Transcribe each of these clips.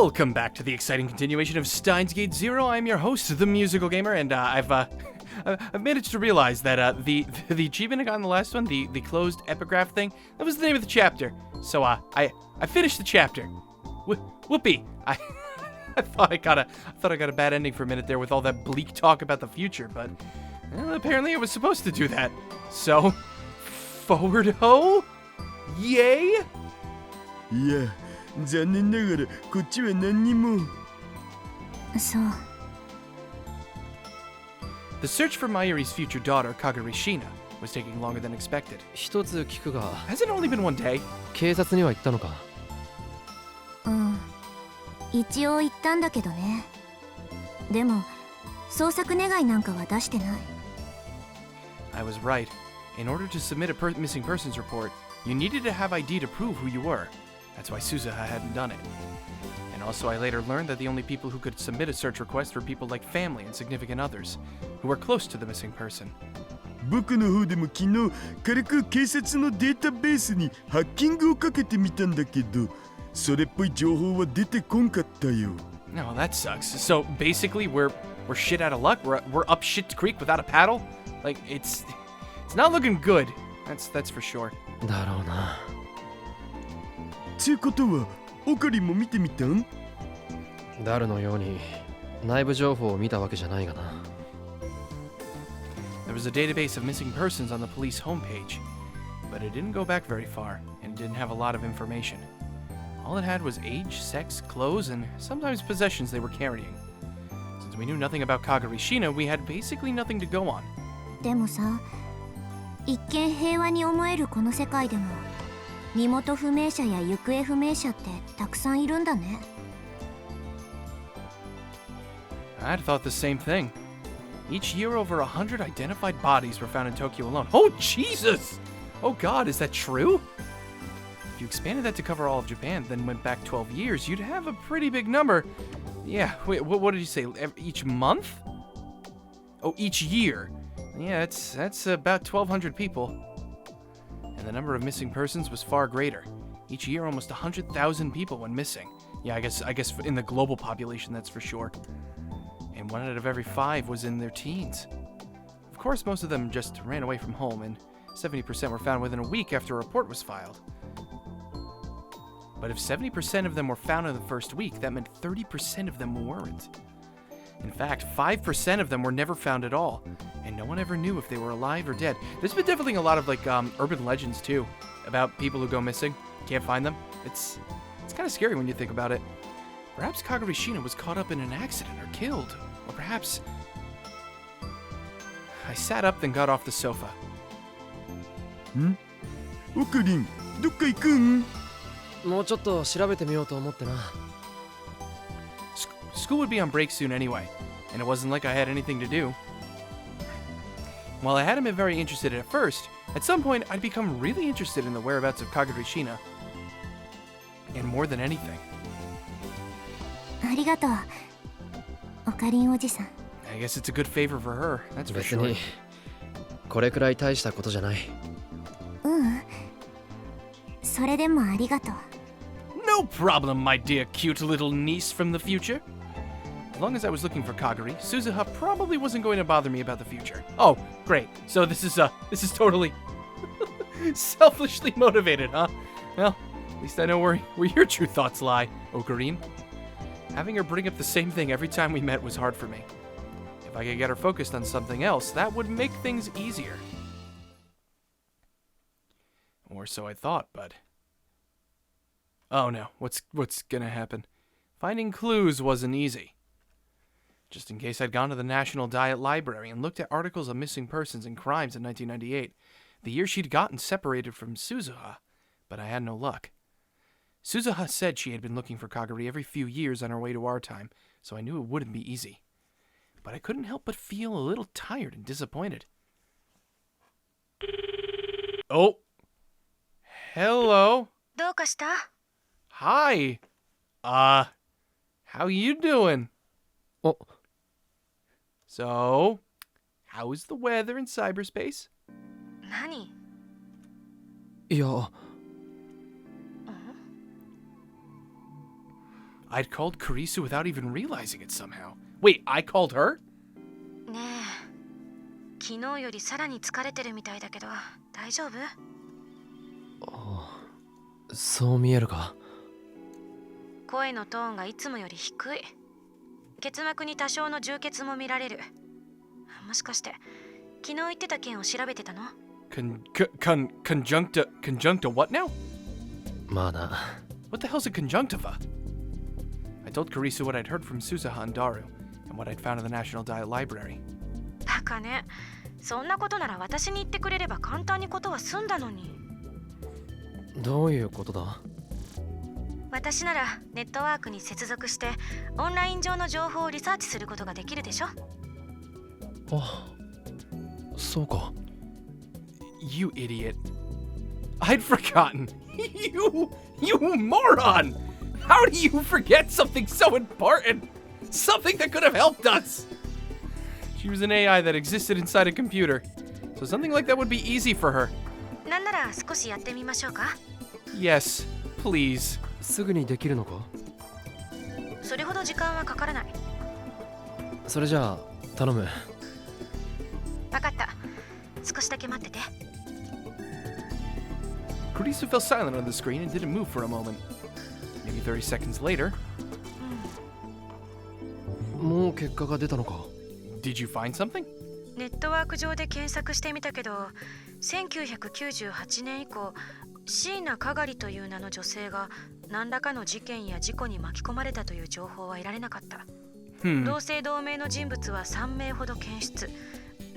Welcome back to the exciting continuation of Steins Gate Zero. I'm your host, the Musical Gamer, and I've managed to realize that the achievement I got in the last one, the closed epigraph thing, that was the name of the chapter. So I finished the chapter. Whoopee! I thought I got a bad ending for a minute there with all that bleak talk about the future, but apparently I was supposed to do that. So forward ho! Yay! Yeah. 残念ながらこっちは何にも。そう。The search for Mayuri's future daughter, Kagari Shina, was taking longer than expected. 一つ聞くが、 Has it only been one day? 警察には行ったのか？うん。一応言ったんだけどね。でも、捜索願いなんかは出してない。I was right. In order to submit a missing persons report, you needed to have ID to prove who you were. That's why Suzuha hadn't done it. And also I later learned that the only people who could submit a search request were people like family and significant others, who were close to the missing person. 僕の方でも昨日軽く警察のデータベースにハッキングをかけてみたんだけど、それっぽい情報は出てこんかったよ。No, that sucks. So basically we're shit out of luck. We're up shit creek without a paddle? Like it's not looking good. That's for sure. だろうな。つうことは、オカリンも見てみたん？ダルのように内部情報を見たわけじゃないがな。There was a database of missing persons on the police homepage, but it didn't go back very far and didn't have a lot of information. All it had was age, sex, clothes, and sometimes possessions they were carrying. Since we knew nothing about Kagari Shina, we had basically nothing to go on. でもさ、一見平和に思えるこの世界でも、身元不明者や行方不明者ってたくさんいるんだね。I'd thought the same thing. Each year, over 100 identified bodies were found in Tokyo alone. Oh, Jesus! Oh, God, is that true? If you expanded that to cover all of Japan, then went back 12 years, you'd have a pretty big number. Yeah, wait, what did you say? Each month? Oh, each year. Yeah, that's about 1,200 people. And the number of missing persons was far greater. Each year, almost 100,000 people went missing. Yeah, I guess in the global population, that's for sure. And 1 out of every 5 was in their teens. Of course, most of them just ran away from home, and 70% were found within a week after a report was filed. But if 70% of them were found in the first week, that meant 30% of them weren't. In fact, 5% of them were never found at all, and no one ever knew if they were alive or dead. There's been definitely a lot of urban legends too, about people who go missing, can't find them. It's kind of scary when you think about it. Perhaps Kagari Shina was caught up in an accident or killed, or perhaps... I sat up, then got off the sofa. ん？オカリン、どっか行くん？もうちょっと調べてみようと思ってな。School would be on break soon anyway, and it wasn't like I had anything to do. While I hadn't been very interested at first, at some point I'd become really interested in the whereabouts of Kagari Shina. And more than anything. ありがとう、オカリンおじさん。I guess it's a good favor for her, that's for 別 sure. にこれくらい大したことじゃない。うん。それでもありがとう。No problem, my dear cute little niece from the future. As long as I was looking for Kagari, Suzuha probably wasn't going to bother me about the future. Oh, great. So this is totally selfishly motivated, huh? Well, at least I know where your true thoughts lie, Ocarine. Having her bring up the same thing every time we met was hard for me. If I could get her focused on something else, that would make things easier. Or so I thought, but... Oh no, what's gonna happen? Finding clues wasn't easy. Just in case I'd gone to the National Diet Library and looked at articles of missing persons and crimes in 1998, the year she'd gotten separated from Suzuha, but I had no luck. Suzuha said she had been looking for Kagari every few years on her way to our time, so I knew it wouldn't be easy. But I couldn't help but feel a little tired and disappointed. Oh. Hello. どうかした？ Hi. How you doing? お、So, how's the weather in cyberspace? 何？いや、I'd called Kurisu without even realizing it somehow. Wait, I called her? ねえ、昨日よりさらに疲れてるみたいだけど大丈夫？そう見えるか？声のトーンがいつもより低い。結膜に多少の充血も見られる。もしかして昨日言ってた件を調べてたの？ Conjuncta what now? まあな。 What the hell's a conjunctiva? I told Kurisu what I'd heard from Suzuha and Daru, and what I'd found in the National Diet Library. バカね。そんなことなら私に言ってくれれば簡単にことは済んだのに。どういうことだ？私ならネットワークに接続してオンライン上の情報をリサーチすることができるでしょ？あ、そうか。 You idiot. I'd forgotten. You moron! How do you forget something so important? Something that could have helped us! She was an AI that existed inside a computer, so something like that would be easy for her. なんなら少しやってみましょうか？ Yes, please. すぐにできるのか？それほど時間はかからない。それじゃあ頼む。わかった。少しだけ待ってて。Kurisu fell silent on the screen and didn't move for a moment. Maybe 30 seconds later. もう結果が出たのか？ Did you find something? ネットワーク上で検索してみたけど、1998年以降、椎名かがりという名の女性が何らかの事件や事故に巻き込まれたという情報は得られなかった。同姓同名の人物は3名ほど検出。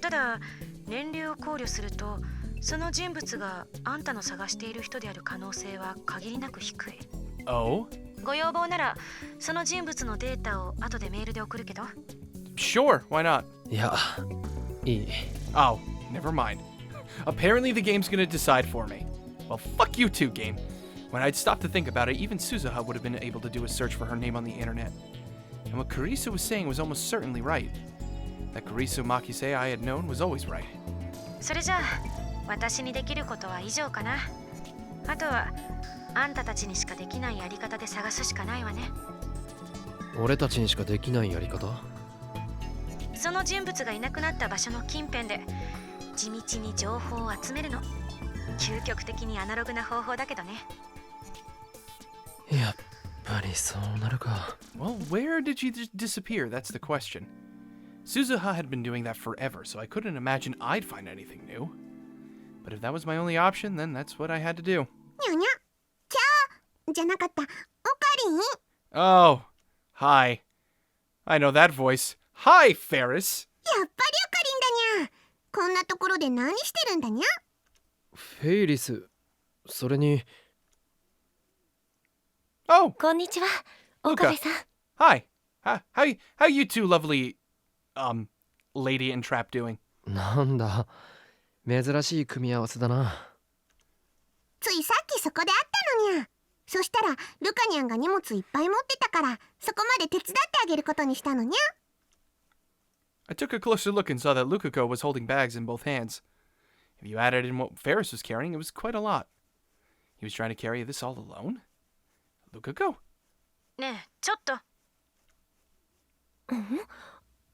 ただ、年齢を考慮すると、その人物があんたの探している人である可能性は限りなく低い。Oh? ご要望なら、その人物のデータを後でメールで送るけど。Sure, why not? いや、いい。 Oh, never mind. Apparently the game's gonna decide for me. Well, fuck you too, game. When I'd stopped to think about it, even Suzuha would have been able to do a search for her name on the internet. And what Kurisu was saying was almost certainly right. That Kurisu Makise I had known was always right. それじゃあ、私にできることは以上かな。あとは、あんたたちにしかできないやり方で探すしかないわね。俺たちにしかできないやり方？その人物がいなくなった場所の近辺で地道に情報を集めるの。究極的にアナログな方法だけどね。やっぱりそうなるか。 Well, where did you disappear? That's the question. Suzuha had been doing that forever, so I couldn't imagine I'd find anything new. But if that was my only option, then that's what I had to do. にゃにゃキャーじゃなかった。おかりん Oh, hi. I know that voice. Hi, Ferris. やっぱりおかりんだにゃ。こんなところで何してるんだにゃ。フェイリス、それに。Oh, こんにちは、 Luca. 岡部さん。 hi. How you two lovely, lady and trap doing? なんだ、珍しい組み合わせだな。ついさっきそこで会ったのにゃ。そしたらルカニャンが荷物いっぱい持ってたから、そこまで手伝ってあげることにしたのにゃ。 I took a closer look and saw that Lukako was holding bags in both hands. If you added in what Ferris was carrying, it was quite a lot. He was trying to carry this all alone? Lukako? ねえ、ちょっと。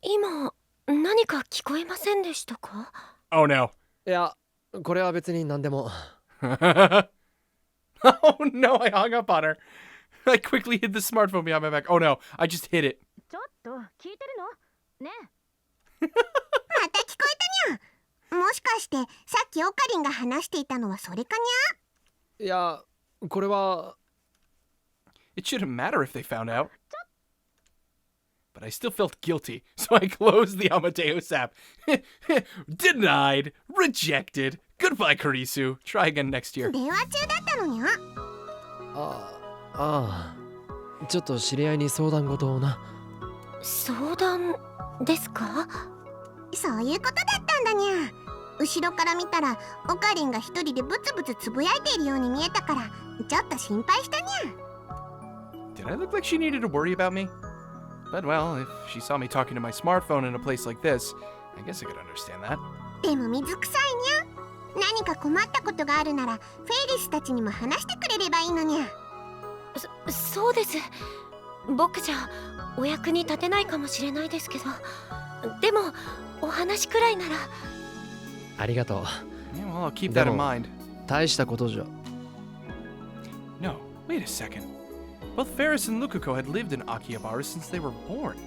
今何か聞こえませんでしたか？ Oh no. いや、これは別に何でも。Oh no, I hung up on her. I quickly hid the smartphone behind my back. Oh no, I just hid it. ちょっと聞いてるの？ねえ。また聞こえたにゃ。もしかしてさっきオカリンが話していたのはそれかにゃ。いや、これは。It shouldn't matter if they found out. But I still felt guilty, so I closed the Amadeus app. Denied. Rejected. Goodbye, Kurisu. Try again next year. 電話中だったのにゃ。ああ、ちょっと知り合いに相談事をな。相談ですか？そういうことだったんだにゃ。後ろから見たらオカリンが一人でブツブツつぶやいているように見えたから、ちょっと心配したにゃ。 Did I look like she needed to worry about me? But well, if she saw me talking to my smartphone in a place like this, I guess I could understand that. でも水臭いにゃ。何か困ったことがあるならフェイリスたちにも話してくれればいいのにゃ。そうです。僕じゃお役に立てないかもしれないですけど、でもお話くらいなら。ありがとう。 Yeah, well, I'll keep that in でも mind. 大したことじゃ。 No, wait a second. Both Ferris and Lukuko had lived in Akihabara since they were born,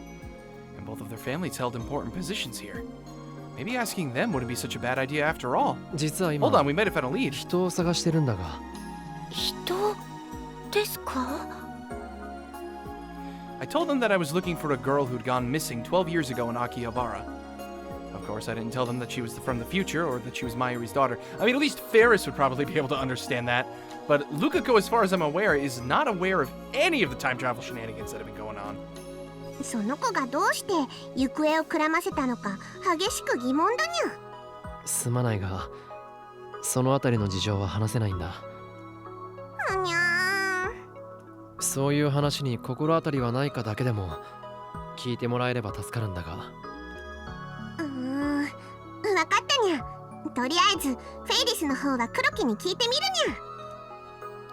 and both of their families held important positions here. Maybe asking them wouldn't be such a bad idea after all. 実は今 Hold on, we might have found a lead. 人を探してるんだが。人ですか？ I told them that I was looking for a girl who'd gone missing 12 years ago in Akihabara. Of course, I didn't tell them that she was from the future or that she was Mayuri's daughter. I mean, at least Ferris would probably be able to understand that. But Lukuko, as far as I'm aware, is not aware of any of the time travel shenanigans that have been going on. その子がどうして行方をくらませたのか激しく疑問だにすまないが、そのあたりの事情は話せないんだ。ゃ。にゃそういう話に心当たりはないかだけでも聞いてもらえれば助かるんだが。分かったにゃ。とりあえずフェイリスの方は黒木に聞いてみるにゃ。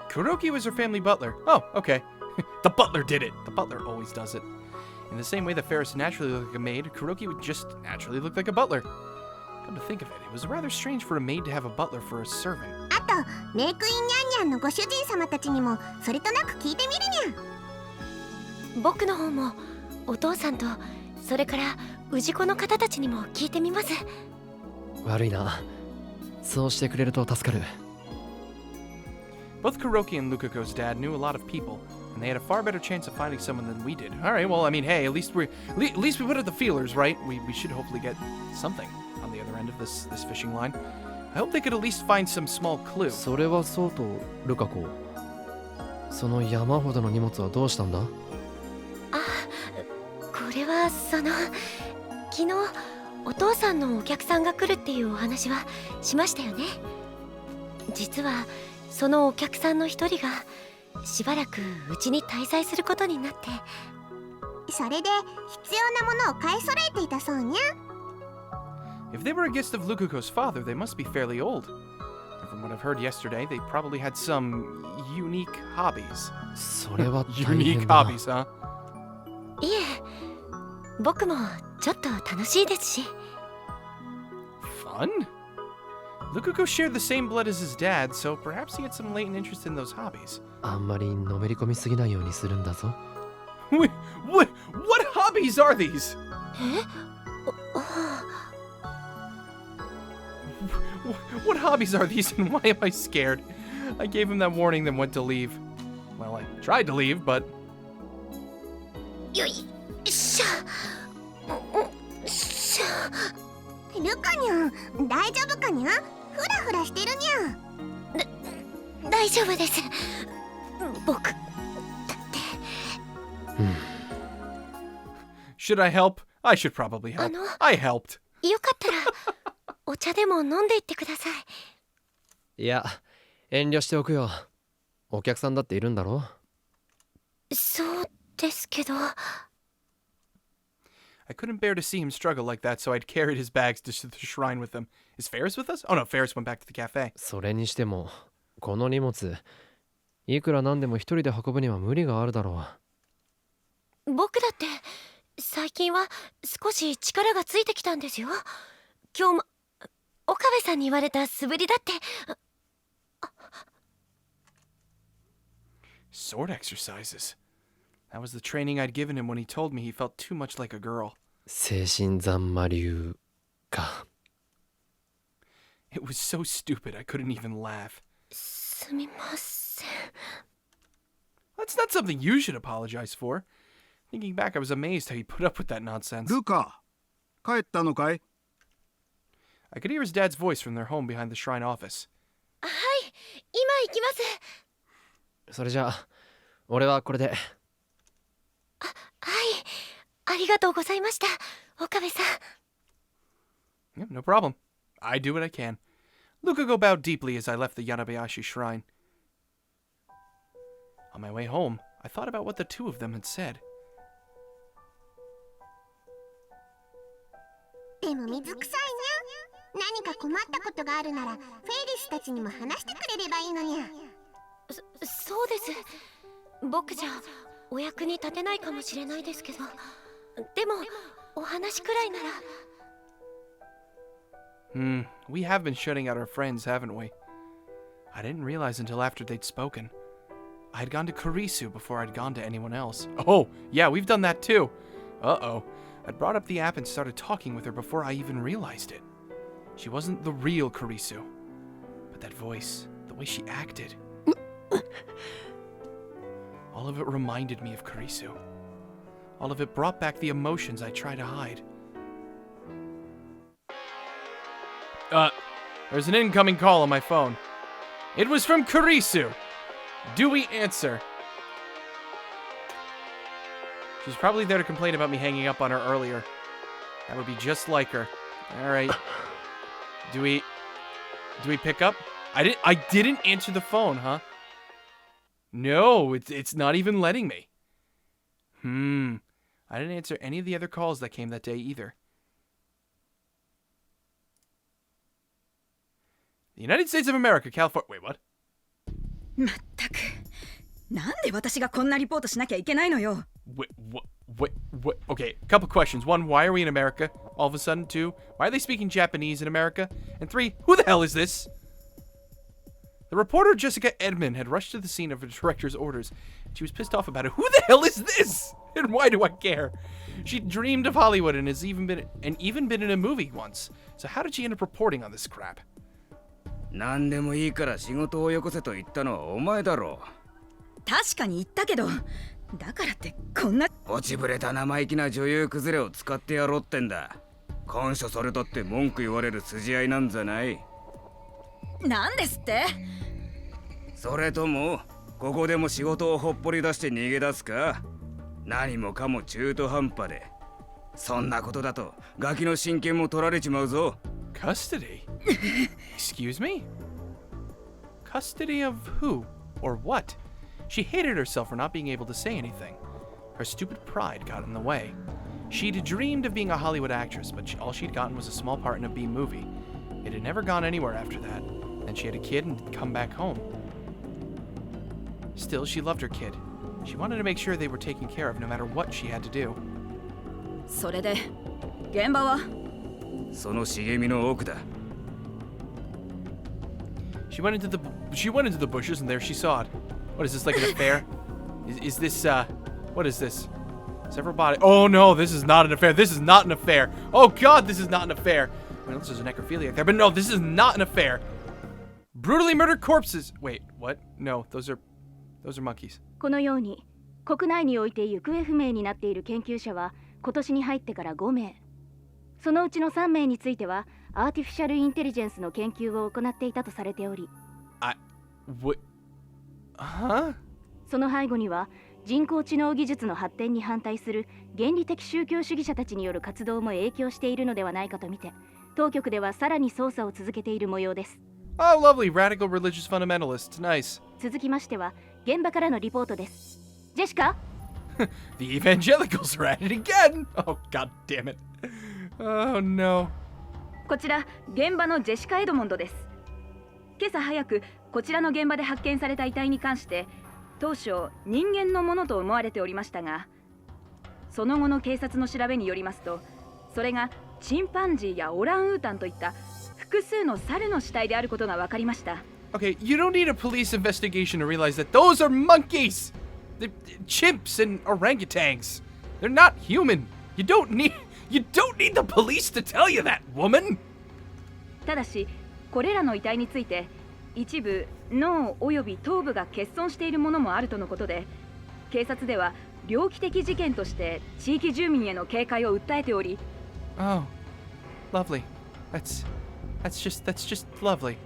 Kuroki was her family butler. Oh, okay. The butler did it. The butler always does it. In the same way that Ferris naturally looked like a maid, Kuroki would just naturally look like a butler. Come to think of it, it was rather strange for a maid to have a butler for a servant. あとメイクインニャンニャンのご主人様たちにもそれとなく聞いてみるにゃ。僕の方もお父さんとそれから氏子の方たちにも聞いてみます。悪いな。そうしてくれると助かる。Both Kuroki and Lukuko's dad knew a lot of people, and they had a far better chance of finding someone than we did. All right, well, I mean, hey, at least we put out the feelers, right? We should hopefully get something on the other end of this fishing line. I hope they could at least find some small clue. それはそうと、ルカ子。その山ほどの荷物はどうしたんだ？これは昨日お父さんのお客さんが来るっていうお話はしましたよね。実はそのお客さんの一人がしばらくうちに滞在することになって。それで必要なものを買い揃えていたそうにゃ。If they were a guest of Lukuko's father, they must be fairly old. And from what I've heard yesterday, they probably had some unique hobbies. それは大 Unique 変だ。 hobbies, huh? いえ、僕もちょっと楽しいですし。Fun? Lukuko shared the same blood as his dad, so perhaps he had some latent interest in those hobbies. あんまりのめり込みすぎないようにするんだぞ。What hobbies are these? What hobbies are these and why am I scared? I gave him that warning then went to leave. Well, I tried to leave, but... よいしょ。ルカにゃん大丈夫かにゃ。フラフラしてるにゃ。大丈夫です。僕だって。Should I help? I should probably help. I helped. よかったらお茶でも飲んでいってください。いや、遠慮しておくよ。お客さんだっているんだろ？そうですけど。I couldn't bear to see him struggle like that, so I'd carried his bags to the shrine with him. Is Ferris with us? Oh no, Ferris went back to the cafe. それにしても、この荷物、いくらなんでも一人で運ぶには無理があるだろう。僕だって最近は少し力がついてきたんですよ。今日も岡部さんに言われた素振りだって。Sword exercises. That was the training I'd given him when he told me he felt too much like a girl. 精神残魔流か。It was so stupid I couldn't even laugh. すみません。 That's not something you should apologize for. Thinking back, I was amazed how he put up with that nonsense. ルカ、帰ったのかい？ I could hear his dad's voice from their home behind the shrine office. はい、今行きます。それじゃあ、俺はこれで。はい、ありがとうございました、岡部さん。Yeah, no problem. I do what I can. Lukuko bowed deeply as I left the Yanabayashi shrine. On my way home, I thought about what the two of them had said. でも水臭いにゃ。何か困ったことがあるならフェイリスたちにも話してくれればいいのにゃ。そうです。僕じゃお役に立てないかもしれないですけど、でもお話くらいなら。We have been shutting out our friends, haven't we? I didn't realize until after they'd spoken. I had gone to Kurisu before I'd gone to anyone else. Oh, yeah, we've done that too. Uh-oh. I'd brought up the app and started talking with her before I even realized it. She wasn't the real Kurisu. But that voice, the way she acted. All of it reminded me of Kurisu. All of it brought back the emotions I try to hide. There's an incoming call on my phone. It was from Kurisu. Do we answer? She's probably there to complain about me hanging up on her earlier. That would be just like her. All right. Do we pick up? I didn't answer the phone, huh? No, it's not even letting me. I didn't answer any of the other calls that came that day either. The United States of America, California. Wait, what? まったく、なんで私がこんなリポートしなきゃいけないのよ。Wait. Okay, a couple questions. One, why are we in America all of a sudden? Two, why are they speaking Japanese in America? And three, who the hell is this? The reporter Jessica Edmond had rushed to the scene of the director's orders, and she was pissed off about it. Who the hell is this? And why do I care? She dreamed of Hollywood and has even been in a movie once. So how did she end up reporting on this crap? 何でもいいから仕事をよこせと言ったのはお前だろう。確かに言ったけど、だからってこんな落ちぶれた生意気な女優崩れを使ってやろうってんだ。感謝されたって文句言われる筋合いなんじゃない。なんですって？それともここでも仕事をほっぽり出して逃げ出すか？何もかも中途半端で。そんなことだとガキの親権も取られちまうぞ。Custody? Excuse me? Custody of who? Or what? She hated herself for not being able to say anything. Her stupid pride got in the way. She'd dreamed of being a Hollywood actress, but all she'd gotten was a small part in a B movie. It had never gone anywhere after that. Then she had a kid and come back home. Still, she loved her kid. She wanted to make sure they were taken care of no matter what she had to do. それで現場は？その茂みの奥だ。She went into the bushes and there she saw it. What is this, like an affair? Is this what is this? Several bodies. Oh no, this is not an affair. This is not an affair. Oh god, this is not an affair. I mean, unless there's a necrophiliac there, but no, this is not an affair. Brutally murdered corpses. Wait, what? No, those are monkeys. このように国内において行方不明になっている研究者は今年に入ってから5名。そのうちの3名についてはアーティフィシャルインテリジェンスの研究を行っていたとされており、その背後には人工知能技術の発展に反対する原理的宗教主義者たちによる活動も影響しているのではないかとみて、当局ではさらに捜査を続けている模様です。Oh, lovely, radical religious fundamentalists. Nice. 続きましては現場からのリポートです。ジェシカThe evangelicals are at it again. Oh, god damn it. Oh no. こちら現場のジェシカ・エドモンドです。今朝早くこちらの現場で発見された遺体に関して当初人間のものと思われておりましたが、その後の警察の調べによりますと、それがチンパンジーやオランウータンといった複数の猿の死体であることが分かりました。Okay, you don't need a police investigation to realize that those are monkeys. They're chimps and orangutans. They're not human. You don't need the police to tell you that, woman. ただし、これらの遺体について一部脳および頭部が欠損しているものもあるとのことで、警察では猟奇的事件として地域住民への警戒を訴えており。Oh, lovely. That's just lovely.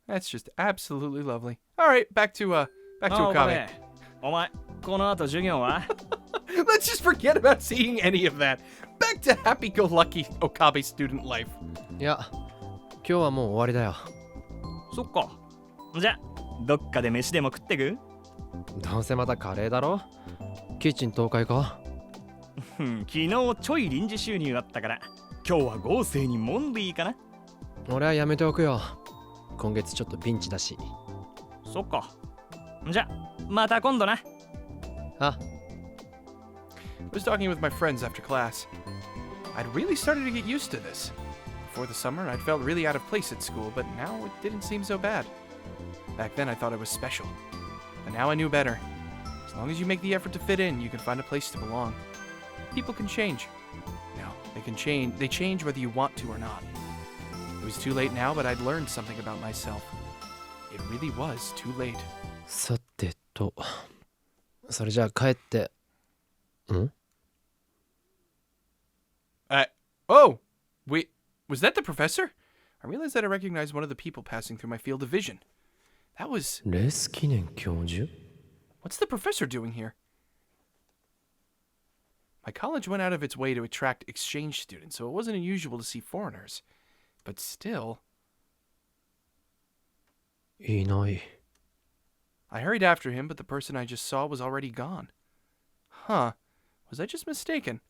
That's just absolutely lovely. All right, back to Okabe. お前、この後授業は？ Let's just forget about seeing any of that. Back to happy-go-lucky Okabe student life. いや、今日はもう終わりだよ。そっか。じゃ、どっかで飯でも食ってく？どうせまたカレーだろ？キッチン倒壊か？昨日ちょい臨時収入あったから、今日は豪勢にモンディーかな。俺はやめておくよ。今月ちょっとピンチだし。そっか。じゃ、また今度な。あ、I was talking with my friends after class. I'd really started to get used to this. Before the summer, I'd felt really out of place at school, but now it didn't seem so bad. Back then, I thought I was special. But now I knew better. As long as you make the effort to fit in, you can find a place to belong. People can change. No, they can change. They change whether you want to or not. It was too late now, but I'd learned something about myself. It really was too late. さてと、それじゃあ帰って。ん？ Oh! Wait, was that the professor? I realized that I recognized one of the people passing through my field of vision. That was... レース記念教授? What's the professor doing here? My college went out of its way to attract exchange students, so it wasn't unusual to see foreigners. But still... いない。 I hurried after him, but the person I just saw was already gone. Huh. Was I just mistaken?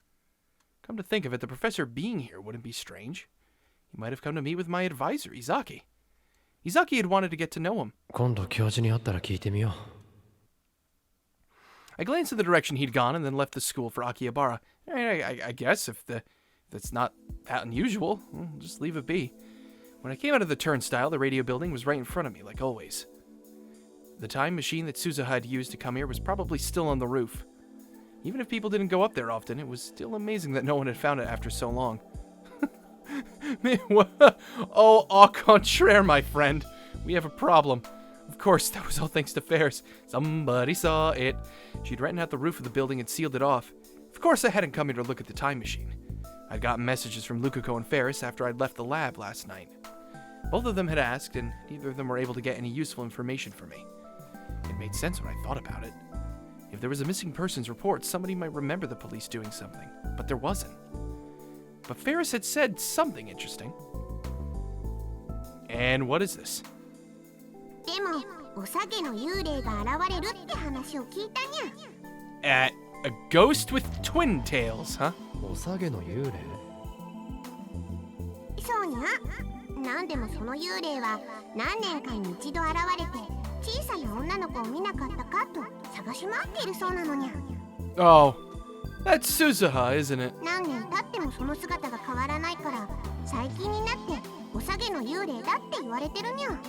Come to think of it, the professor being here wouldn't be strange. He might have come to meet with my advisor, Izaki. Izaki had wanted to get to know him. 今度教授に会ったら聞いてみよう。I glanced in the direction he'd gone and then left the school for Akihabara. I guess if that's not that unusual, just leave it be. When I came out of the turnstile, the radio building was right in front of me, like always. The time machine that Suzuha had used to come here was probably still on the roof. Even if people didn't go up there often, it was still amazing that no one had found it after so long. Oh, au contraire, my friend. We have a problem. Of course, that was all thanks to Ferris. Somebody saw it. She'd rented out the roof of the building and sealed it off. Of course, I hadn't come here to look at the time machine. I'd gotten messages from Lukuko and Ferris after I'd left the lab last night. Both of them had asked, and neither of them were able to get any useful information for me. It made sense when I thought about it. If there was a missing persons report, somebody might remember the police doing something, but there wasn't. But Ferris had said something interesting. And what is this? でも、おさげの幽霊が現れるって話を聞いたにゃ。A ghost with twin tails, huh? おさげの幽霊? そうにゃ。なんでもその幽霊は何年かに一度現れて小さな女の子を見なかったかと探し回っているそうなのにゃ。Oh, that's Suzuha, isn't it? 何年経ってもその姿が変わらないから最近になっておさげの幽霊だって言われてるにゃ。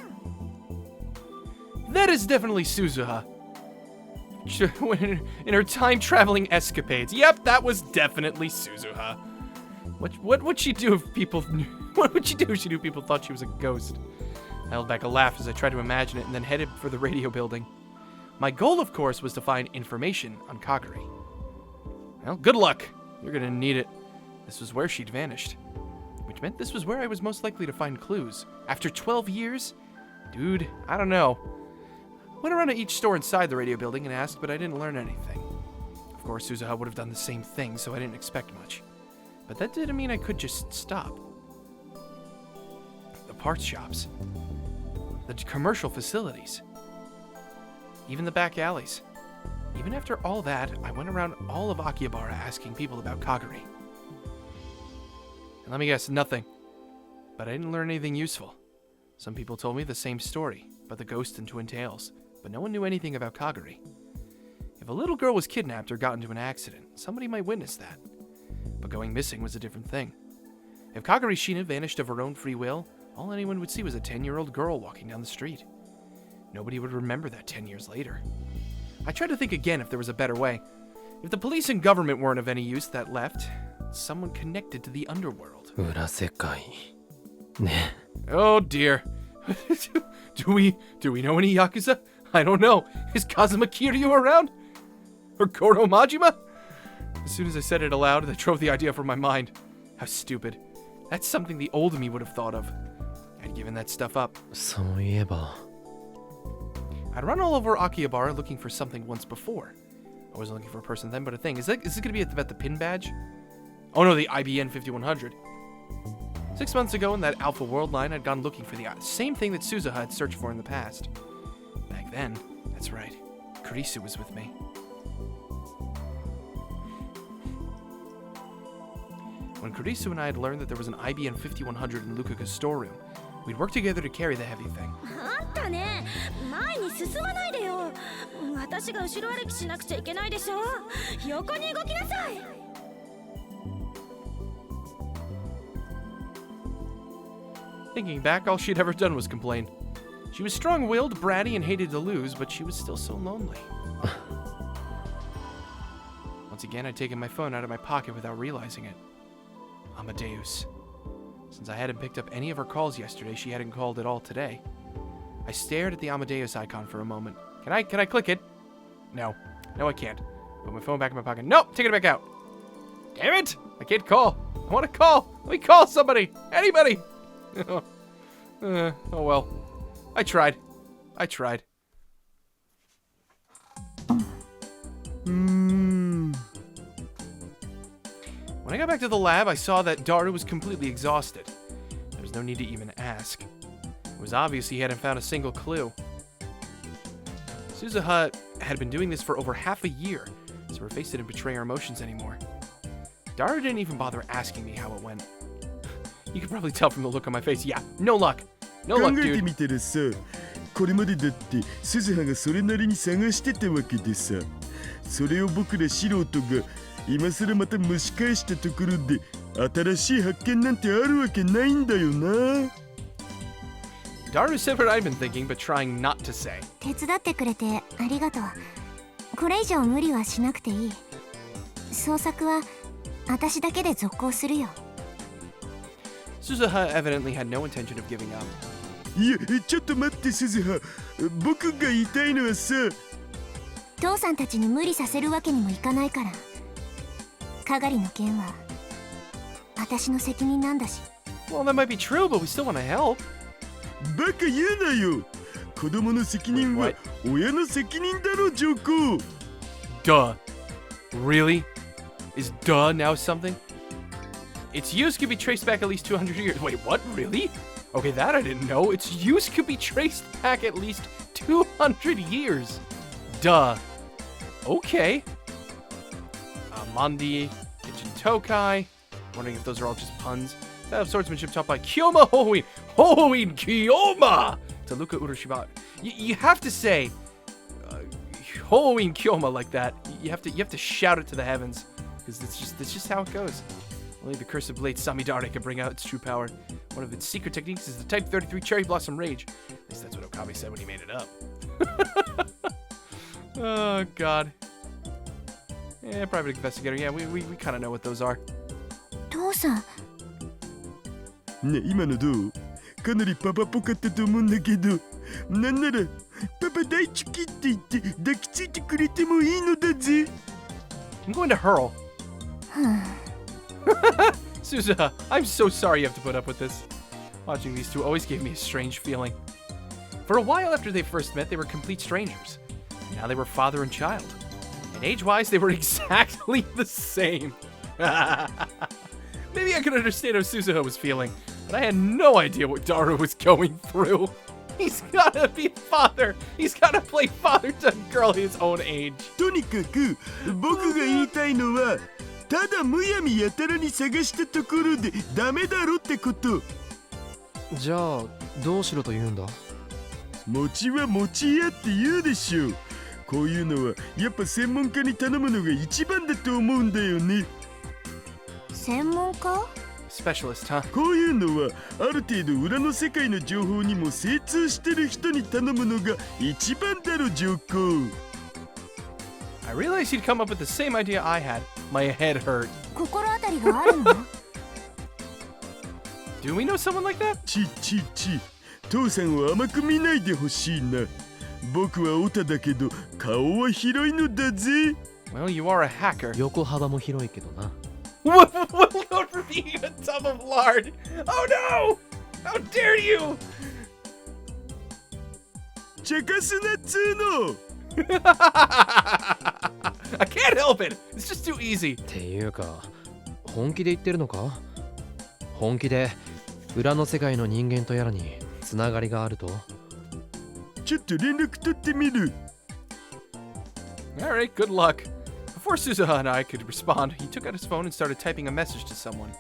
That is definitely Suzuha. In her time-traveling escapades. Yep, that was definitely Suzuha. What would she do if people knew? What would she do if she knew people thought she was a ghost? I held back a laugh as I tried to imagine it and then headed for the radio building. My goal, of course, was to find information on Kagari. Well, good luck. You're gonna need it. This was where she'd vanished. Which meant this was where I was most likely to find clues. After 12 years? Dude, I don't know. Went around to each store inside the radio building and asked, but I didn't learn anything. Of course, Suzuha would have done the same thing, so I didn't expect much. But that didn't mean I could just stop. The parts shops. The commercial facilities. Even the back alleys. Even after all that, I went around all of Akihabara asking people about Kagari. And let me guess, nothing. But I didn't learn anything useful. Some people told me the same story, about the ghost and twin tails, but no one knew anything about Kagari. If a little girl was kidnapped or got into an accident, somebody might witness that. But going missing was a different thing. If Kagari Shina vanished of her own free will, all anyone would see was a 10-year-old girl walking down the street. Nobody would remember that 10 years later. I tried to think again if there was a better way. If the police and government weren't of any use that left, someone connected to the underworld. 裏世界ね. Oh dear. Do we know any Yakuza? I don't know. Is Kazuma Kiryu around? Or Goro Majima? As soon as I said it aloud, I drove the idea from my mind. How stupid. That's something the old me would have thought of. I'd given that stuff up. そういえば. I'd run all over Akihabara looking for something once before. I wasn't looking for a person then, but a thing. Is this going to be about the pin badge? Oh no, the IBN 5100. 6 months ago in that Alpha World line, I'd gone looking for the same thing that Suzuha had searched for in the past. Back then, that's right, Kurisu was with me. When Kurisu and I had learned that there was an IBN 5100 in Lukuka's storeroom, We'd work together to carry the heavy thing. あんたね、前に進まないでよ。私が後ろ歩きしなくちゃいけないでしょ。横に動きなさい。Thinking back, all she'd ever done was complain. She was strong-willed, bratty, and hated to lose, but she was still so lonely. Once again, I'd taken my phone out of my pocket without realizing it. Amadeus. Since I hadn't picked up any of her calls yesterday, she hadn't called at all today. I stared at the Amadeus icon for a moment. Can I click it? No. No, I can't. Put my phone back in my pocket. Nope, take it back out. Damn it! I can't call. I want to call. Let me call somebody. Anybody. Oh well. I tried. When I got back to the lab, I saw that Daru was completely exhausted. There was no need to even ask. It was obvious he hadn't found a single clue. Suzuha had been doing this for over half a year, so her face didn't betray her emotions anymore. Daru didn't even bother asking me how it went. You could probably tell from the look on my face. Yeah, no luck. No luck, 考えて dude. みたらさ、これまでだって鈴葉がそれなりに探してたわけでさ、それを僕ら素人が今更また蒸し返したところで新しい発見なんてあるわけないんだよな。Daru said what I'd been thinking, but trying not to say. 手伝ってくれてありがとう。これ以上無理はしなくていい。捜索は私だけで続行するよ。Suzuha evidently had no intention of giving up. いや、ちょっと待って鈴葉。僕が言いたいのはさ、父さんたちに無理させるわけにもいかないから。Kagariの件は私の責任なんだし。Well, that might be true, but we still want to help. バカ言うなよ。子供の責任は親の責任だろ、上皇。Duh. Really? Is duh now something? Its use could be traced back at least 200 years. Wait, what? Really? Okay, that I didn't know. Its use could be traced back at least 200 years. Duh. Okay. Mandi, Kitchen Tokai. Wondering if those are all just puns. That of swordsmanship taught by Kyoma Hoin. Hoin Kyoma! To Luka Urashiba. You have to say Hoin Kyoma like that. You have to shout it to the heavens. Because that's just how it goes. Only the cursed blade Samidare can bring out its true power. One of its secret techniques is the Type 33 Cherry Blossom Rage. At least that's what Okabe said when he made it up. Oh, God. Yeah, private investigator. Yeah, we kind of know what those are. 父さん。ね、今のどう？かなりパパっぽかったと思うんだけど、なんならパパ大好きって言って抱きついてくれてもいいのだぜ。I'm going to hurl. Suzuha, I'm so sorry you have to put up with this. Watching these two always gave me a strange feeling. For a while after they first met, they were complete strangers. Now they were father and child. And age-wise, they were exactly the same. Maybe I could understand how Suzuha was feeling, but I had no idea what Daru was going through. He's gotta be father. He's gotta play father to a girl his own age. とにかく僕が言いたいのは、ただむやみやたらに探したところでダメだろってこと。じゃあどうしろと言うんだ？餅は餅屋って言うでしょ。こういうのはやっぱ専門家に頼むのが一番だと思うんだよね。専門家？ Specialist, huh? こういうのはある程度裏の世界の情報にも精通してる人に頼むのが一番だろ、上皇。I realized he'd come up with the same idea I had. My head hurt. 心当たりがあるの？ Do we know someone like that? ち。父さんを甘く見ないでほしいな。僕はオタだけど顔は広いのだぜ。Well, you are a hacker. 横幅も広いけどな。Well known for being a tub of lard. Oh no! How dare you! 茶化すなっつーの。I can't help it. It's just too easy. っていうか、本気で言ってるのか？本気で裏の世界の人間とやらにつながりがあると？ちょっと連絡取ってみる。All right, good luck. Before Suzuha and I could respond, he took out his phone and started typing a message to someone.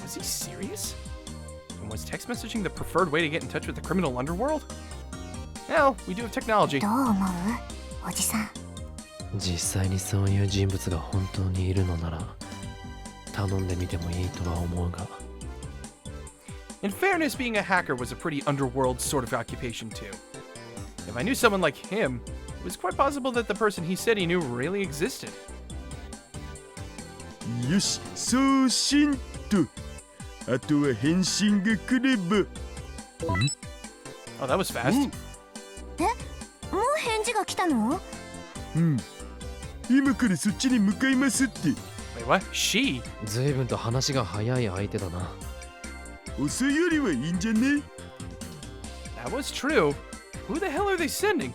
Was he serious? And was text messaging the preferred way to get in touch with the criminal underworld? Well, we do have technology. どう思うおじさん。実際にそういう人物が本当にいるのなら頼んでみてもいいとは思うが。In fairness, being a hacker was a pretty underworld sort of occupation too. If I knew someone like him, it was quite possible that the person he said he knew really existed. よし、送信と。あとは返信が来れば。Oh, that was fast. もう返事が来たの？うん。今からそっちに向かいますって。Wait, what? She? 随分と話が早い相手だな。遅いよりはいいんじゃね？ That was true. Who the hell are they sending?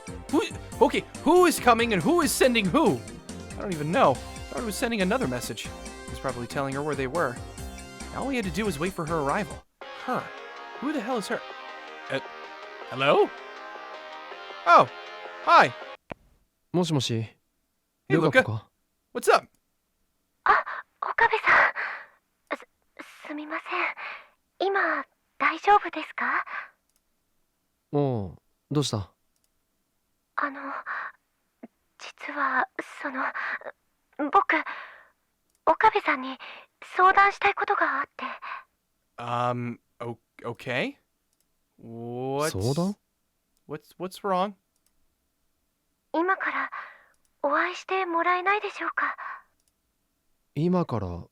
Okay, who is coming and who is sending who? I don't even know. I thought it was sending another message. He's probably telling her where they were. Now all we had to do was wait for her arrival. Huh. Who the hell is her? Hello? Oh, hi. もしもし。 Hey, ルカ子か？ What's up? あ、岡部さん。すみません。今、大丈夫ですか？おう、どうした？実は、僕、岡部さんに相談したいことがあって。Okay. What's 相談？ What's wrong? 今からお会いしてもらえないでしょうか？今から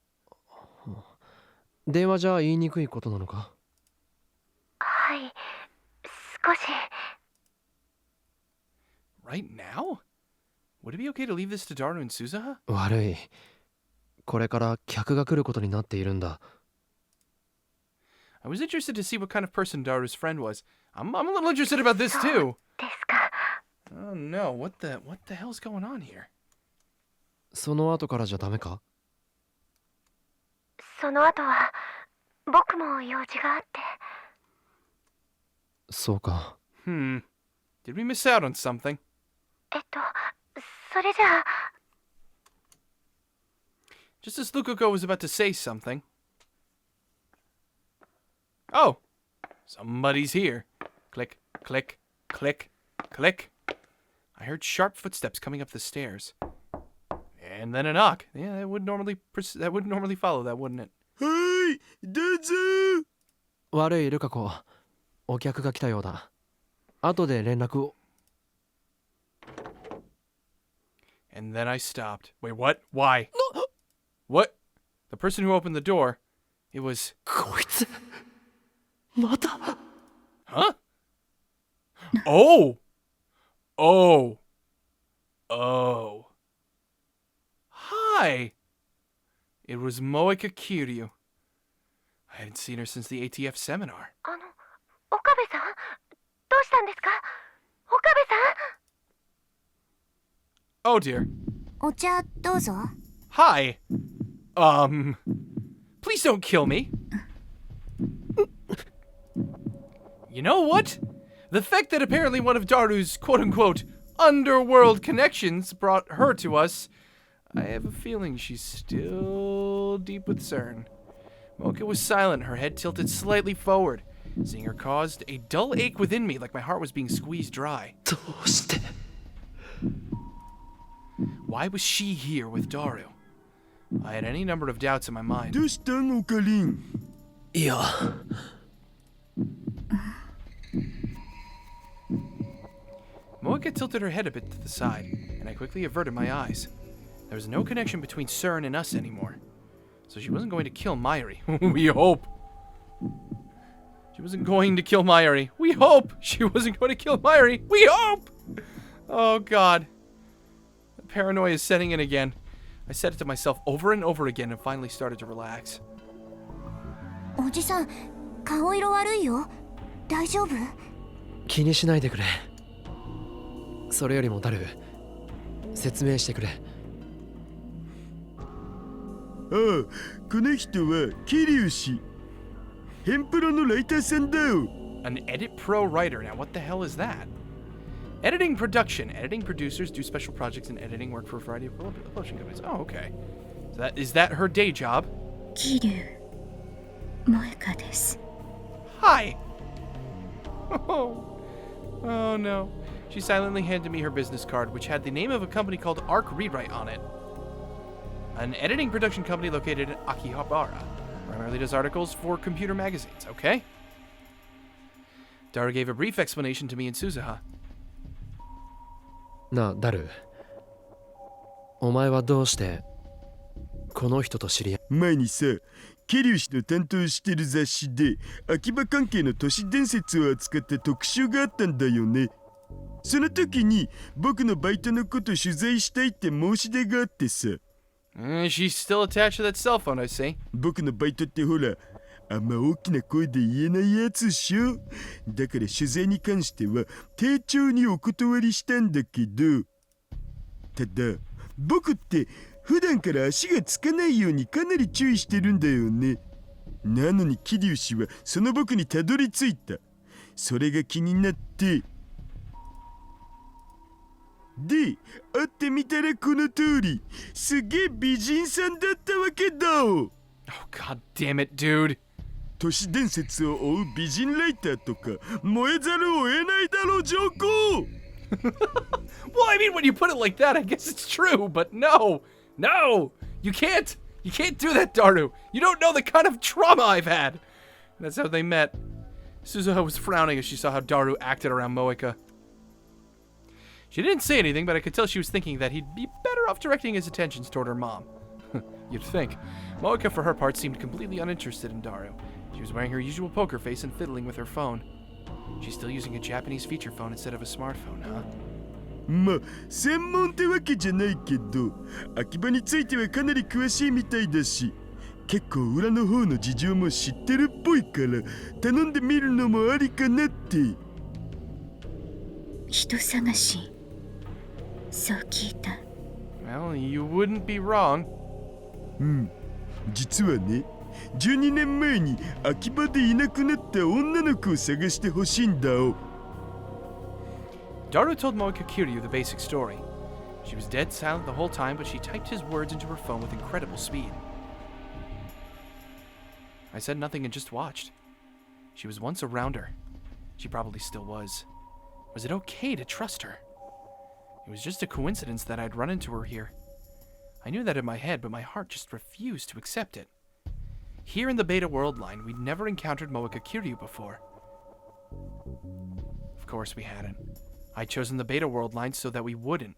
電話じゃ言いにくいことなのか？はい、少し。Right now? Would it be okay to leave this to Daru and Suzuha? 悪い。これから客が来ることになっているんだ。I was interested to see what kind of person Daru's friend was. I'm a little interested about this too. ですか。Oh no, what the hell's going on here? その後からじゃダメか？その後は僕も用事があって。そうか。Did we miss out on something? それじゃあ。Just as Lukuko was about to say something. Oh! Somebody's here. Click, click, click, click. I heard sharp footsteps coming up the stairs. And then a knock. Yeah, that would normally follow that, wouldn't it? はい、どうぞ。悪いルカ子。お客が来たようだ。後で連絡を。And then I stopped. Wait, what? Why? What? The person who opened the door, it was... こいつまた Huh? Oh! Oh! Oh. Hi! It was Moeka Kiryu. I hadn't seen her since the ATF seminar. 岡部さん、どうしたんですか？岡部さん。 Oh dear. お茶どうぞ。Hi. Please don't kill me. You know what? The fact that apparently one of Daru's quote-unquote underworld connections brought her to us, I have a feeling she's still deep with CERN. Moeka was silent, her head tilted slightly forward. Seeing her caused a dull ache within me, like my heart was being squeezed dry. どうして Why was she here with Daru? I had any number of doubts in my mind. どうしたのオカリン？いや。Moeka tilted her head a bit to the side, and I quickly averted my eyes. There was no connection between CERN and us anymore. So she wasn't going to kill Mayuri. We hope. She wasn't going to kill Mayuri. We hope. She wasn't going to kill Mayuri. We hope. Oh, God. The paranoia is setting in again. I said it to myself over and over again and finally started to relax. おじさん、顔色悪いよ。大丈夫？気にしないでくれ。それよりもダル、説明してくれ。ああ、この人は桐生氏。ヘンプロのライターさんだよ。An edit pro writer. Now, what the hell is that? Editing production. Editing producers do special projects and editing work for a variety of publishing companies. Oh, okay. So is that her day job? 桐生萌香です。Hi. Oh no. She silently handed me her business card, which had the name of a company called Arc Rewrite on it. An editing production company located in Akihabara. Primarily does articles for computer magazines, okay? Daru gave a brief explanation to me and Suzuha. なあ、ダル。お前はどうしてこの人と知り合い？前にさ、ケリュウ氏の担当してる雑誌で秋葉関係の都市伝説を扱った特集があったんだよね。その時に僕のバイトのこと取材したいって申し出があってさ。She's still attached to that cell phone, I see. 僕のバイトってほら、あんま大きな声で言えないやつっしょ。だから取材に関しては丁重にお断りしたんだけど、ただ僕って普段から足がつかないようにかなり注意してるんだよね。なのに桐生氏はその僕にたどり着いた。それが気になって、で会ってみたらこの通り、すげえ美人さんだったわけだ。 Oh god damn it, dude. 都市伝説を追う美人ライターとか燃えざるを得ないだろう、上皇。Well, I mean, when you put it like that, I guess it's true, but no, you can't do that, Daru. You don't know the kind of trauma I've had. That's how they met. Suzuha was frowning as she saw how Daru acted around Moeka. She didn't say anything, but I could tell she was thinking that he'd be better off directing his attentions toward her mom. You'd think. Moeka, for her part, seemed completely uninterested in Daru. She was wearing her usual poker face and fiddling with her phone. She's still using a Japanese feature phone instead of a smartphone, huh? まあ専門ってわけじゃないけど、秋葉についてはかなり詳しいみたいだし、結構裏の方の事情も知ってるっぽいから頼んでみるのもありかなって。人探し、そう聞いた。Well, you wouldn't be wrong. 実はね、12年前に秋葉でいなくなった女の子を探してほしいんだお。Daru told Moeka Kiryu the basic story. She was dead silent the whole time, but she typed his words into her phone with incredible speed. I said nothing and just watched. She was once around her. She probably still was. Was it okay to trust her? It was just a coincidence that I'd run into her here. I knew that in my head, but my heart just refused to accept it. Here in the Beta World line, we'd never encountered Moeka Kiryu before. Of course we hadn't. I'd chosen the Beta World line so that we wouldn't,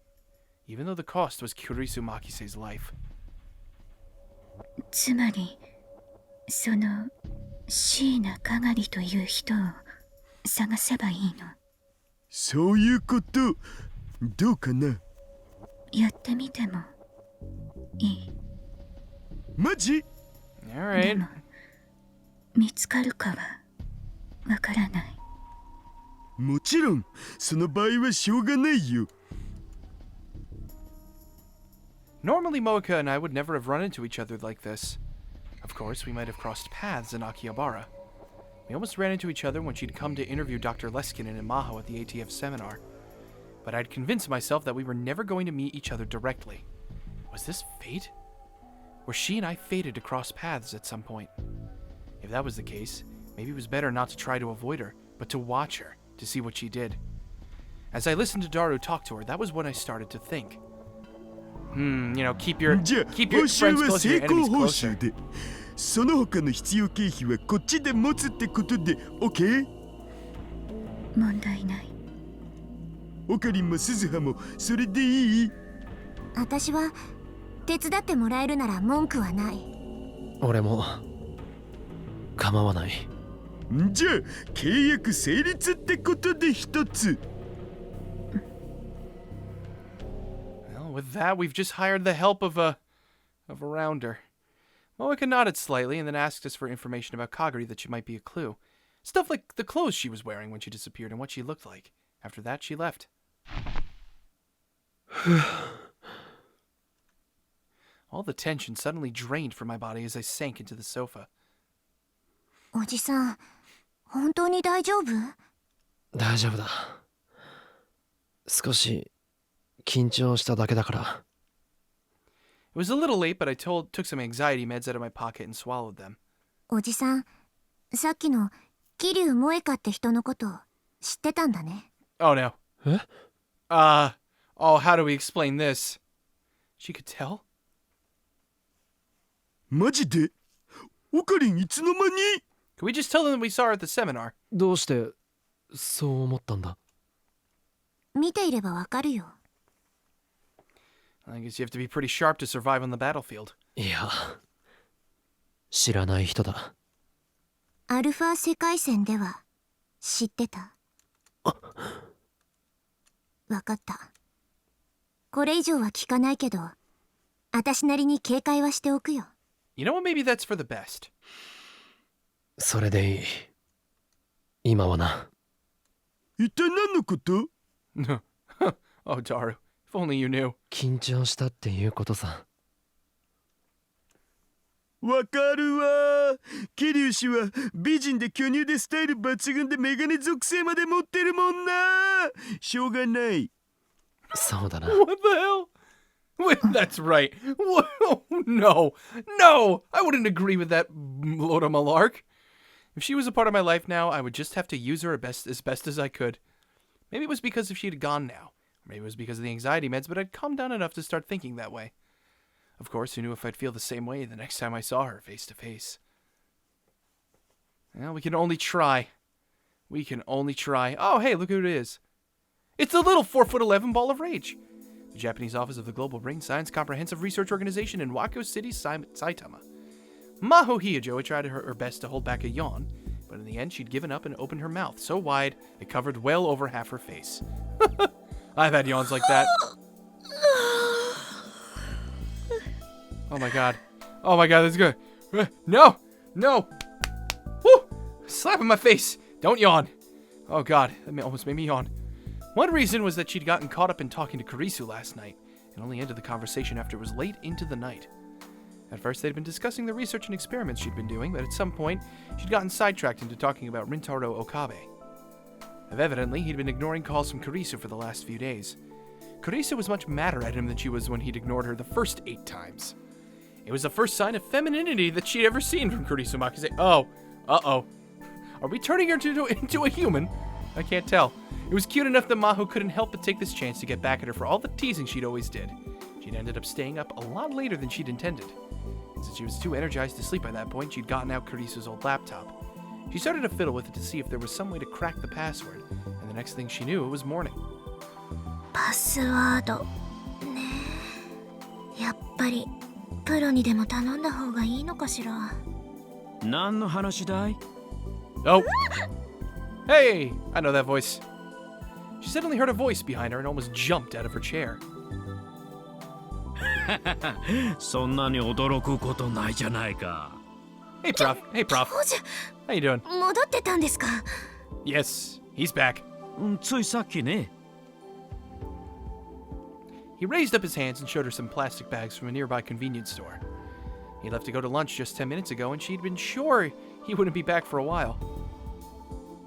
even though the cost was Kurisu Makise's life. つまり、その椎名かがりという人を探せばいいの。そういうこと、どうかな。やってみてもいい。マジ？ Alright. でも見つかるかはわからない。もちろん、その場合はしょうがないよ。Normally, Moeka and I would never have run into each other like this. Of course, we might have crossed paths in Akihabara. We almost ran into each other when she'd come to interview Dr. Leskinen and Maho at the ATF seminar. But I'd convinced myself that we were never going to meet each other directly. Was this fate? Were she and I fated to cross paths at some point? If that was the case, maybe it was better not to try to avoid her, but to watch her, to see what she did. As I listened to Daru talk to her, that was when I started to think. Keep your friends close, your enemies closer. その他の必要経費はこっちで持つってことで OK？ 問題ない。オカリンも鈴葉もそれでいい？私は手伝ってもらえるなら文句はない。俺も構わない。じゃあ契約成立ってことで一つ。Well, with that, we've just hired the help of a rounder. Moeka nodded slightly and then asked us for information about Kagari that she might be a clue. Stuff like the clothes she was wearing when she disappeared and what she looked like. After that, she left. All the tension suddenly drained from my body as I sank into the sofa. おじさん、本当に大丈夫？大丈夫だ。少し緊張しただけだから。It was a little late, but I took some anxiety meds out of my pocket and swallowed them. おじさん、さっきの桐生萌香って人のこと知ってたんだね。Oh no. え Oh, how do we explain this? She could tell? マジで？オカリンいつの間に？ Can we just tell them we saw her at the seminar? どうしてそう思ったんだ？見ていればわかるよ。I guess you have to be pretty sharp to survive on the battlefield. いや、知らない人だ。アルファ世界線では知ってた？わかった。これ以上は聞かないけど、私なりに警戒はしておくよ。You know what? Maybe that's for the best. それでいい。今はな。一体何のこと？ Oh, Daru. If only you knew. 緊張したっていうことさ。わかるわ。桐生氏は美人で巨乳でスタイル抜群でメガネ属性まで持ってるもんな。しょうがない。そうだな。What the hell? Wait, that's right. What? Oh, no. No! I wouldn't agree with that load of malark. If she was a part of my life now, I would just have to use her as best as I could. Maybe it was because if she'd gone now. Maybe it was because of the anxiety meds, but I'd calmed down enough to start thinking that way. Of course, who knew if I'd feel the same way the next time I saw her face to face. Well, we can only try. We can only try. Oh, hey, look who it is. It's the little 4'11" ball of rage. The Japanese office of the Global Brain Science Comprehensive Research Organization in Wako City, Saitama. Maho Hiyojo tried her best to hold back a yawn, but in the end she'd given up and opened her mouth so wide it covered well over half her face. I've had yawns like that. Oh my god. Oh my god, that's good. No! No! Woo! Slap in my face! Don't yawn! Oh god, that almost made me yawn. One reason was that she'd gotten caught up in talking to Kurisu last night, and only ended the conversation after it was late into the night. At first, they'd been discussing the research and experiments she'd been doing, but at some point, she'd gotten sidetracked into talking about Rintaro Okabe. Evidently, he'd been ignoring calls from Kurisu for the last few days. Kurisu was much madder at him than she was when he'd ignored her the first 8 times. It was the first sign of femininity that she'd ever seen from Kurisu Makise. Oh, uh-oh. Are we turning her into a human? I can't tell. It was cute enough that Maho couldn't help but take this chance to get back at her for all the teasing she'd always did. She'd ended up staying up a lot later than she'd intended. And since she was too energized to sleep by that point, she'd gotten out Kurisu's old laptop. She started to fiddle with it to see if there was some way to crack the password, and the next thing she knew, it was morning. パスワードねえ、やっぱりプロにでも頼んだ方がいいのかしら。何の話だい? Oh! Hey! I know that voice. She suddenly heard a voice behind her and almost jumped out of her chair. そんなに驚くことないじゃないか。Hey, Prof. Hey, Prof. How you doing? 戻ってたんですか? Yes, he's back. ついさっきね。He raised up his hands and showed her some plastic bags from a nearby convenience store. He left to go to lunch just 10 minutes ago, and she'd been sure he wouldn't be back for a while.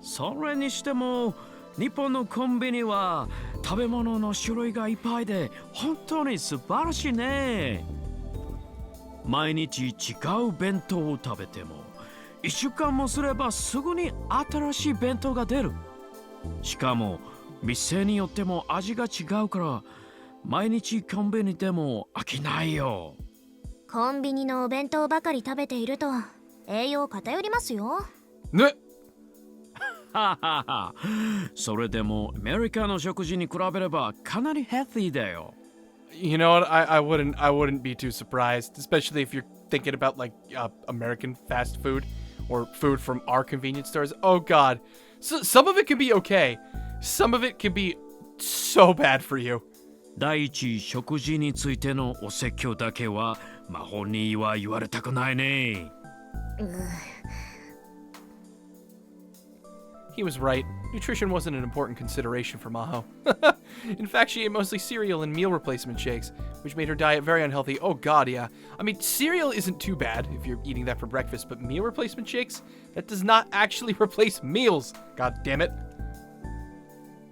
それにしても日本のコンビニは食べ物の種類がいっぱいで本当に素晴らしいね。毎日違う弁当を食べても1週間もすればすぐに新しい弁当が出る。しかも店によっても味が違うから毎日コンビニでも飽きないよ。コンビニのお弁当ばかり食べていると栄養偏りますよ。ね。ははは。それでもアメリカの食事に比べればかなりヘルシーだよ。You know what? I wouldn't be too surprised, especially if you're thinking about like American fast food or food from our convenience stores. Oh God, so, some of it can be okay. Some of it can be so bad for you. 第一食事についてのお説教だけは魔法には言われたくないね。He was right. Nutrition wasn't an important consideration for Maho. In fact, she ate mostly cereal and meal replacement shakes, which made her diet very unhealthy. Oh God, yeah. I mean, cereal isn't too bad if you're eating that for breakfast, but meal replacement shakes? That does not actually replace meals. God damn it.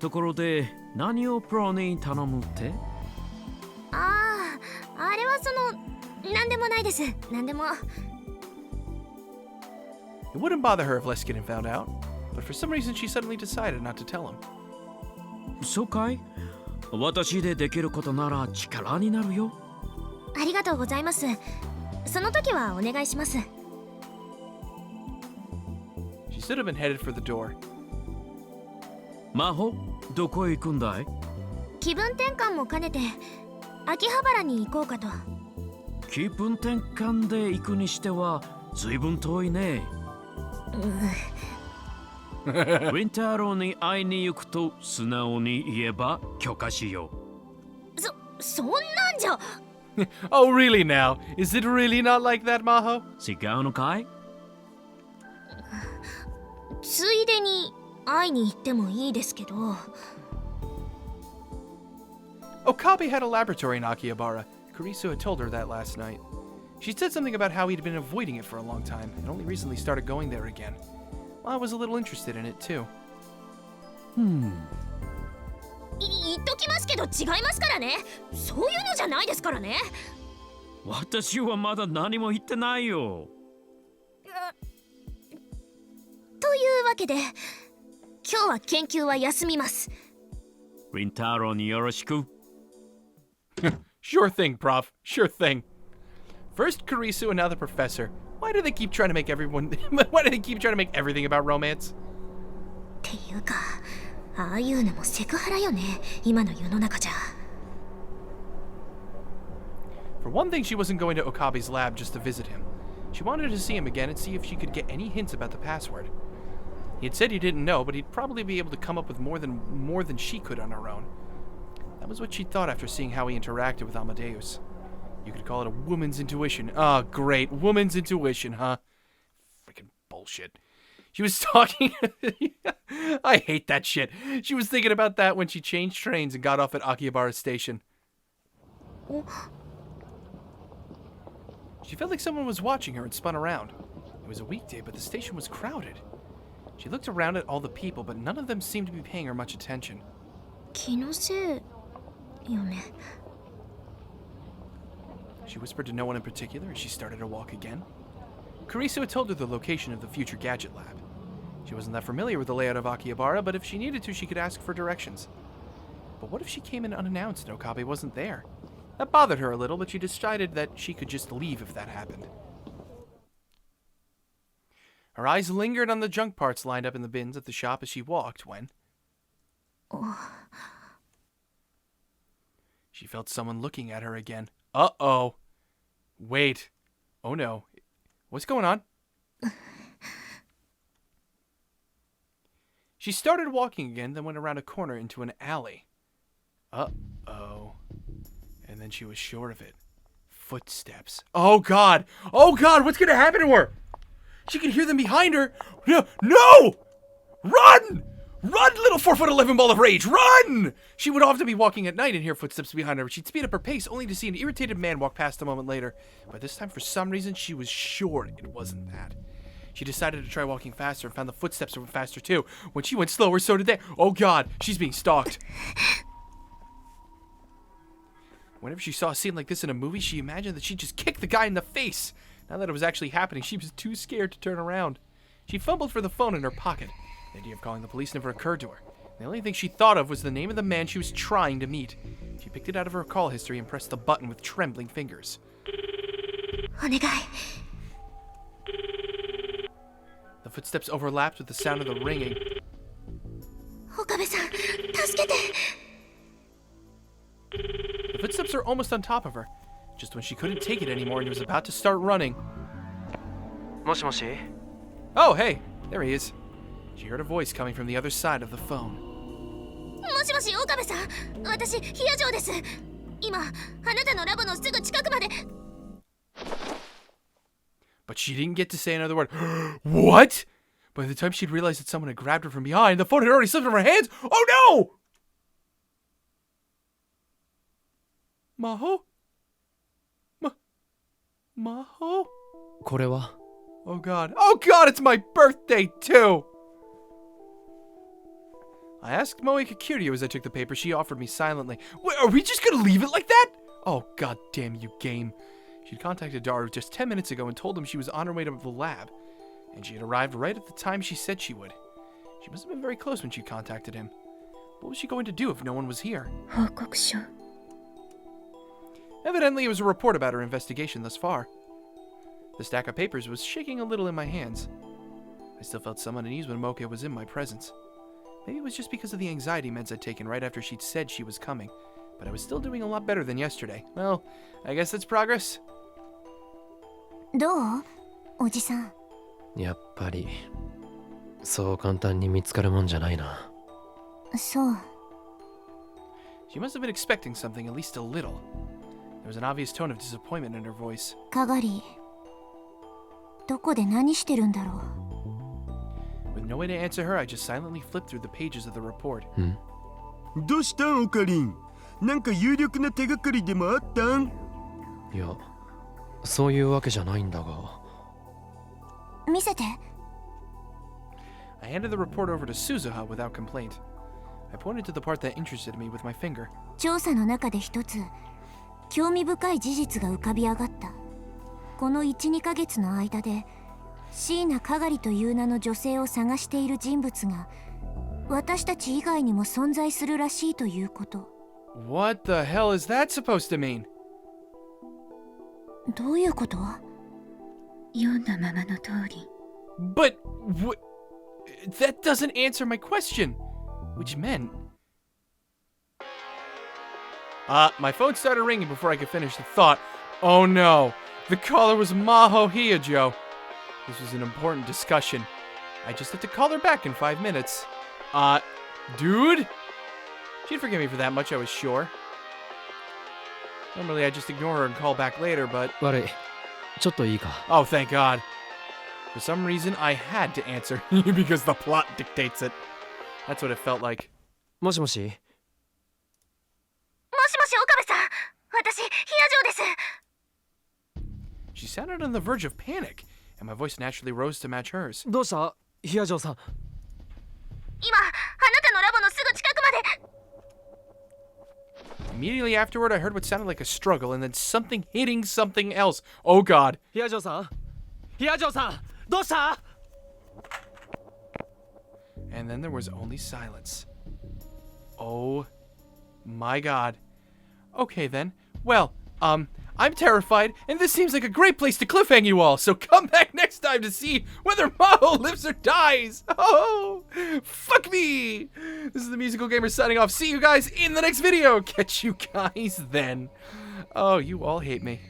ところで何をプロに頼むって？ああ、あれはなんでもないです。なんでも。It wouldn't bother her if Leskinnen found out. but for some reason she suddenly decided not to tell him. そうかい？私でできることなら力になるよ。ありがとうございます。その時はお願いします。She stood up and headed for the door. マホ、どこへ行くんだい？気分転換も兼ねて秋葉原に行こうかと。気分転換で行くにしては随分遠いね。ウィンターローに会いに行くと素直に言えば許可しよう。そんなんじゃ。Oh, really now? Is it really not like that, Maho? 違うのかい？ついでに会いに行ってもいいですけど。Okabe had a laboratory in Akihabara. Kurisu had told her that last night. She said something about how he'd been avoiding it for a long time and only recently started going there again. Well, I was a little interested in it too. 言っときますけど違いますからね。そういうのじゃないですからね。私はまだ何も言ってないよ。というわけで、今日は研究は休みます。ウィンターローによろしく。Sure thing, Prof. Sure thing. First Kurisu and now the professor. Why do they keep trying to make Why do they keep trying to make everything about romance? っていうか、ああいうのもセクハラよね。今の世の中じゃ。For one thing, she wasn't going to Okabe's lab just to visit him. She wanted to see him again and see if she could get any hints about the password. He had said he didn't know, but he'd probably be able to come up with more than she could on her own. That was what she thought after seeing how he interacted with Amadeus. You could call it a woman's intuition. Ah, great. Woman's intuition, huh? Freaking bullshit. She was talking... I hate that shit. She was thinking about that when she changed trains and got off at Akihabara Station. She felt like someone was watching her and spun around. It was a weekday, but the station was crowded. She looked around at all the people, but none of them seemed to be paying her much attention. 気のせいよね。She whispered to no one in particular as she started to walk again. Kurisu had told her the location of the future gadget lab. She wasn't that familiar with the layout of Akihabara, but if she needed to, she could ask for directions. But what if she came in unannounced and Okabe wasn't there? That bothered her a little, but she decided that she could just leave if that happened. Her eyes lingered on the junk parts lined up in the bins at the shop as she walked when... She felt someone looking at her again. Uh-oh. Wait. Oh no. What's going on? She started walking again, then went around a corner into an alley. Uh-oh. And then she was sure of it. Footsteps. Oh god! Oh god! What's gonna happen to her? She could hear them behind her. No! No! Run! Run, little 4'11" ball of rage! Run! She would often be walking at night and hear footsteps behind her. She'd speed up her pace only to see an irritated man walk past a moment later. But this time, for some reason, she was sure it wasn't that. She decided to try walking faster and found the footsteps went faster too. When she went slower, so did they. Oh god, she's being stalked. Whenever she saw a scene like this in a movie, she imagined that she'd just kick the guy in the face. Now that it was actually happening, she was too scared to turn around. She fumbled for the phone in her pocket. The idea of calling the police never occurred to her. The only thing she thought of was the name of the man she was trying to meet. She picked it out of her call history and pressed the button with trembling fingers. お願い。 The footsteps overlapped with the sound of the ringing. 岡部さん、助けて。 The footsteps are almost on top of her, just when she couldn't take it anymore and was about to start running. もしもし? Oh, hey, there he is. She heard a voice coming from the other side of the phone. もしもし、岡部さん。私、ヒヤ城です。今、あなたのラボのすぐ近くまで。 But she didn't get to say another word. What? By the time she'd realized that someone had grabbed her from behind, the phone had already slipped from her hands. Oh no! Maho? Maho? これは? Oh god. Oh god, it's my birthday too! I asked Moeka Kiryu as I took the paper. She offered me silently. Wait, are we just gonna leave it like that? Oh god damn you, game. She'd contacted Daru just 10 minutes ago and told him she was on her way to the lab. And she had arrived right at the time she said she would. She must have been very close when she contacted him. What was she going to do if no one was here? 報告書 Evidently, it was a report about her investigation thus far. The stack of papers was shaking a little in my hands. I still felt some unease when Moeka was in my presence. Maybe it was just because of the anxiety meds I'd taken right after she'd said she was coming, but I was still doing a lot better than yesterday. Well, I guess that's progress. どうおじさん。やっぱりそう簡単に見つかるもんじゃないな。そう。She must have been expecting something at least a little. There was an obvious tone of disappointment in her voice. かがり、どこで何してるんだろう。 With no way to answer her, I just silently flipped through the pages of the report. どうしたんオカリン？なんか有力な手がかりでもあったん？いや、そういうわけじゃないんだが。見せて。I handed the report over to Suzuha without complaint. I pointed to the part that interested me with my finger. 調査の中で一つ興味深い事実が浮かび上がった。この 1,2 ヶ月の間で椎名かがりという名の女性を探している人物が私たち以外にも存在するらしいということ。 What the hell is that supposed to mean? どういうこと？読んだままの通り。 But that doesn't answer my question, which meant... my phone started ringing before I could finish the thought. Oh no, the caller was Maho Hiyajo. This was an important discussion. I just had to call her back in 5 minutes. Dude? She'd forgive me for that much, I was sure. Normally I just ignore her and call back later, but... 悪い。ちょっといいか。 Oh, thank God. For some reason, I had to answer, because the plot dictates it. That's what it felt like. もしもし。もしもし岡部さん、私ヒヤジョーです。 She sounded on the verge of panic, and my voice naturally rose to match hers. どうしたヒヤジョーさん。今、あなたのラボのすぐ近くまで。 Immediately afterward, I heard what sounded like a struggle, and then something hitting something else. Oh God. ヒヤジョーさんヒヤジョーさんどうした And then there was only silence. Oh my God. Okay then. Well, I'm terrified, and this seems like a great place to cliffhang you all, so come back next time to see whether Maho lives or dies! Oh, fuck me! This is the Musical Gamer signing off. See you guys in the next video! Catch you guys then. Oh, you all hate me.